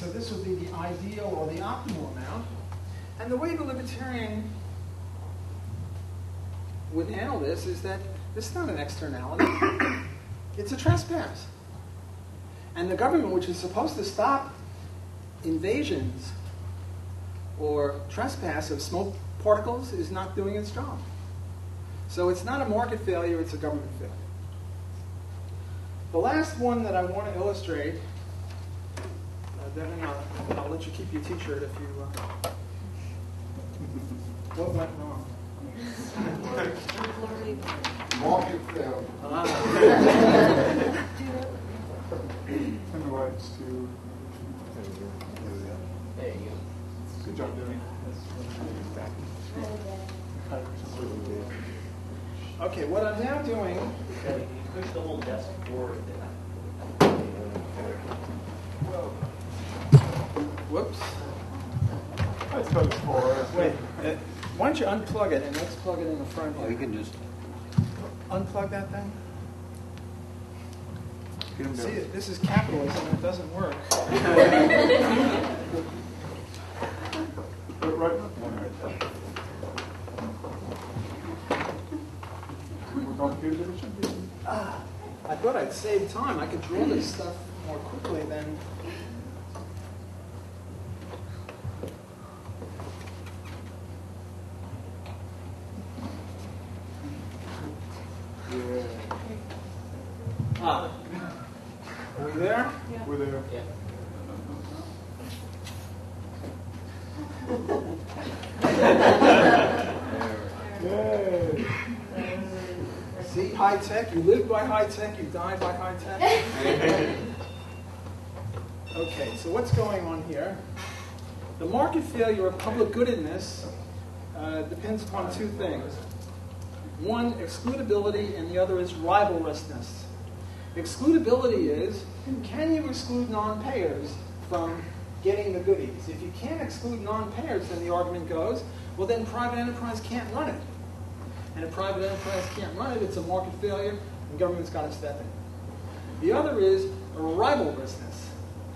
so this would be the ideal or the optimal amount. And the way the libertarian would handle this is that this is not an externality. It's a trespass. And the government, which is supposed to stop invasions or trespass of smoke particles, is not doing its job. So it's not a market failure, it's a government failure. The last one that I want to illustrate, Devin, I'll let you keep your t-shirt if you... what went wrong? Market failure. And the rights to... There you go. Good job, Debbie. Okay, what I'm now doing... You push the whole desk forward. Whoops. That's about as far as... Wait, why don't you unplug it and let's plug it in the front Oh, here. you can just Unplug that thing? Get 'em See, down. this is capitalism, it doesn't work. Put it right one right there. More complicated than it should be. I thought I'd save time. I could draw this stuff more quickly than... Yeah. Are we there? We're there. Yeah. Yay. See, high tech. You live by high tech, you die by high tech. Okay, so what's going on here? The market failure of public goodness depends upon two things. One, excludability, and the other is rivalrousness. Excludability is, can you exclude non-payers from getting the goodies? If you can't exclude non-payers, then the argument goes, well then private enterprise can't run it. And if private enterprise can't run it, it's a market failure, and government's got to step in. The other is rivalrousness.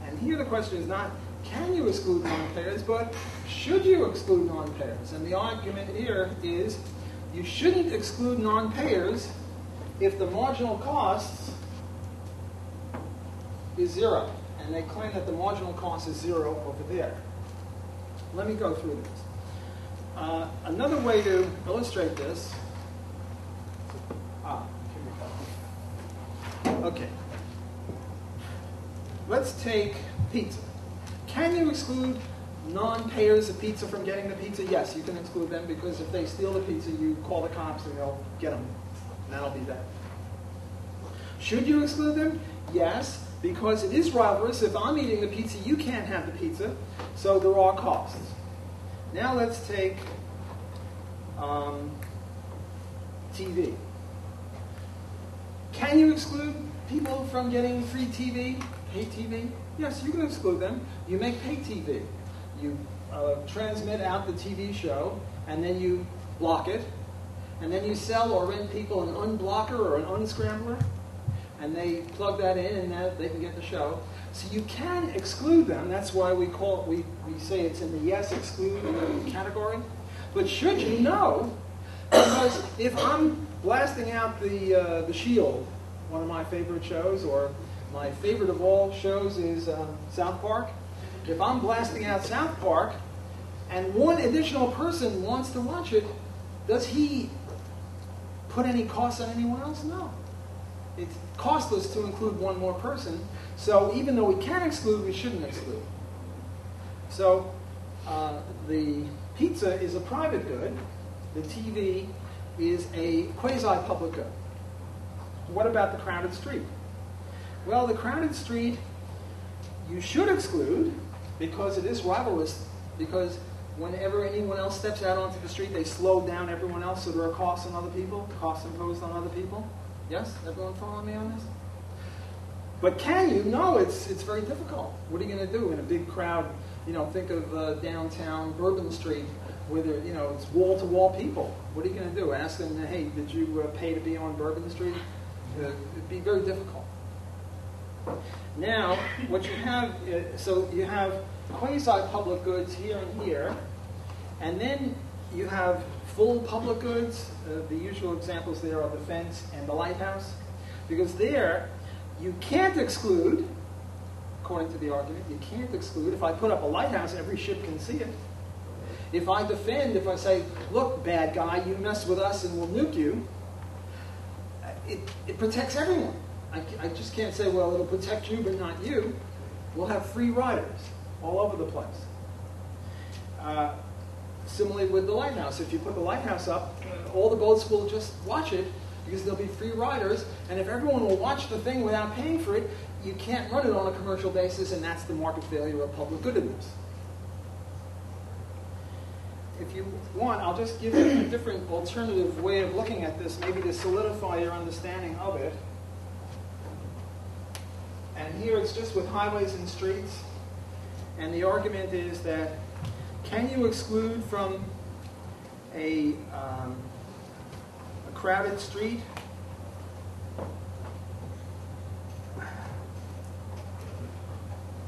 And here the question is not, can you exclude non-payers, but should you exclude non-payers? And the argument here is, you shouldn't exclude non-payers if the marginal cost is zero. And they claim that the marginal cost is zero over there. Let me go through this. Another way to illustrate this, here we go. Okay. Let's take pizza. Can you exclude non-payers of pizza from getting the pizza? Yes, you can exclude them because if they steal the pizza, you call the cops and they'll get them. And that'll be that. Should you exclude them? Yes, because it is rivalrous. If I'm eating the pizza, you can't have the pizza, so there are costs. Now let's take TV. Can you exclude people from getting free TV, pay TV? Yes, you can exclude them. You make pay TV. You transmit out the TV show, and then you block it, and then you sell or rent people an unblocker or an unscrambler, and they plug that in, and they can get the show. So you can exclude them. That's why we say it's in the yes exclude category. But should you know? Because if I'm blasting out the Shield, one of my favorite shows, or my favorite of all shows is South Park. If I'm blasting out South Park, and one additional person wants to watch it, does he put any costs on anyone else? No. It's costless to include one more person. So even though we can exclude, we shouldn't exclude. So the pizza is a private good. The TV is a quasi-public good. What about the crowded street? Well, the crowded street you should exclude because it is rivalrous, because whenever anyone else steps out onto the street, they slow down everyone else, so there are costs on other people, costs imposed on other people. Yes? Everyone following me on this? But can you? No, it's very difficult. What are you going to do in a big crowd? You know, think of downtown Bourbon Street, where there, you know, it's wall-to-wall people. What are you going to do? Ask them, hey, did you pay to be on Bourbon Street? It'd be very difficult. Now, what you have, so you have quasi-public goods here and here, and then you have full public goods. The usual examples there are the fence and the lighthouse, because there you can't exclude, according to the argument, you can't exclude. If I put up a lighthouse, every ship can see it. If I defend, if I say, look, bad guy, you mess with us and we'll nuke you, it protects everyone. I just can't say, well, it'll protect you but not you. We'll have free riders all over the place. Similarly with the lighthouse. If you put the lighthouse up, all the boats will just watch it because there'll be free riders. And if everyone will watch the thing without paying for it, you can't run it on a commercial basis, and that's the market failure of public goodness. If you want, I'll just give you a different alternative way of looking at this, maybe to solidify your understanding of it. And here it's just with highways and streets. And the argument is that, can you exclude from a crowded street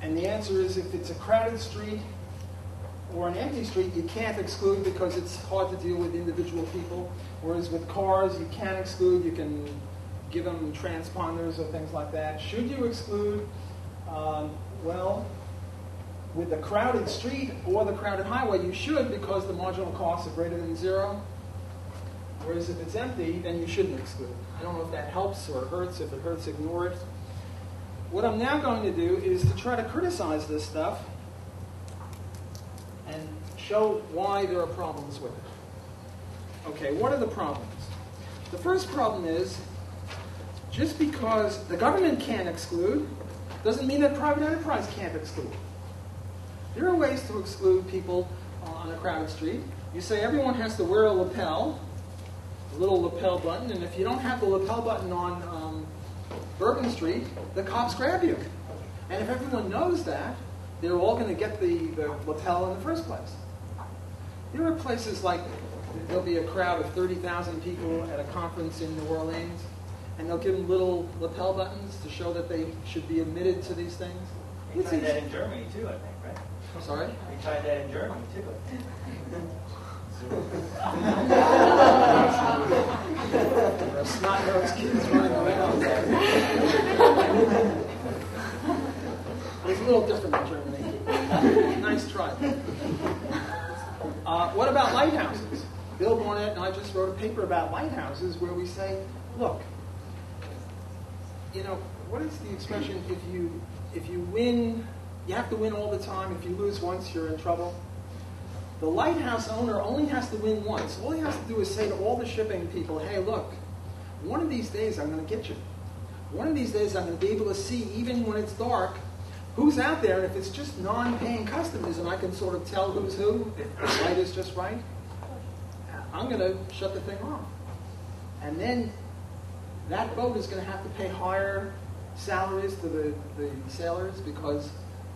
and the answer is, if it's a crowded street or an empty street, you can't exclude because it's hard to deal with individual people. Whereas with cars, you can exclude. You can give them transponders or things like that. Should you exclude? Well, with the crowded street or the crowded highway, you should, because the marginal costs are greater than zero. Whereas if it's empty, then you shouldn't exclude. I don't know if that helps or hurts. If it hurts, ignore it. What I'm now going to do is to try to criticize this stuff and show why there are problems with it. Okay, what are the problems? The first problem is, just because the government can't exclude doesn't mean that private enterprise can't exclude. There are ways to exclude people on a crowded street. You say everyone has to wear a lapel, a little lapel button, and if you don't have the lapel button on Bergen Street, the cops grab you. And if everyone knows that, they're all going to get the lapel in the first place. There are places like, there'll be a crowd of 30,000 people at a conference in New Orleans, and they'll give them little lapel buttons to show that they should be admitted to these things. We tried that in Germany too, I think, right? Sorry? We tried that in Germany too. There are snot-nosed kids running around. It's a little different in Germany. Nice try. What about lighthouses? Bill Barnett and I just wrote a paper about lighthouses where we say, look, you know, what is the expression? If you win, you have to win all the time. If you lose once, you're in trouble. The lighthouse owner only has to win once. All he has to do is say to all the shipping people, hey, look, one of these days I'm going to get you. One of these days I'm going to be able to see, even when it's dark, who's out there. And if it's just non-paying customers and I can sort of tell who's who, if the light is just right, I'm going to shut the thing off. And then that boat is going to have to pay higher salaries to the sailors because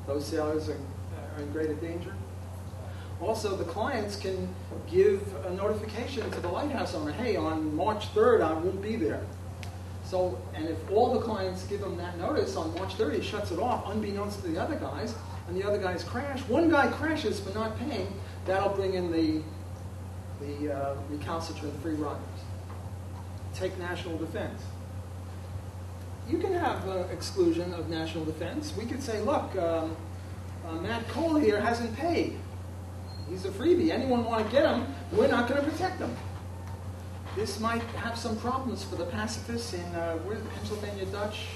those sailors are in greater danger. Also, the clients can give a notification to the lighthouse owner, hey, on March 3rd, I won't be there. So, and if all the clients give them that notice on March 3rd, he shuts it off, unbeknownst to the other guys, and the other guys crash. One guy crashes for not paying, that'll bring in the recalcitrant free riders. Take national defense. You can have exclusion of national defense. We could say, look, Matt Cole here hasn't paid. He's a freebie. Anyone want to get him, we're not going to protect him. This might have some problems for the pacifists in, where's the Pennsylvania Dutch?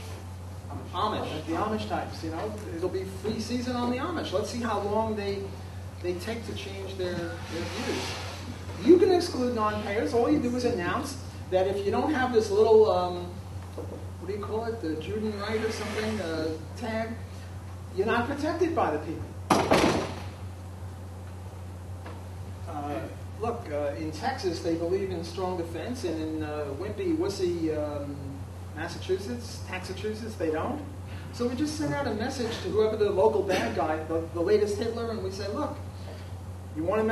Amish, the Amish types, you know. It'll be free season on the Amish. Let's see how long they take to change their views. You can exclude non-payers. All you do is announce that if you don't have this little, what do you call it, the Juden right or something, tag, you're not protected by the people. Look, in Texas, they believe in strong defense, and in wimpy, wussy Massachusetts, they don't. So we just send out a message to whoever the local bad guy, the latest Hitler, and we say, look, you want to mess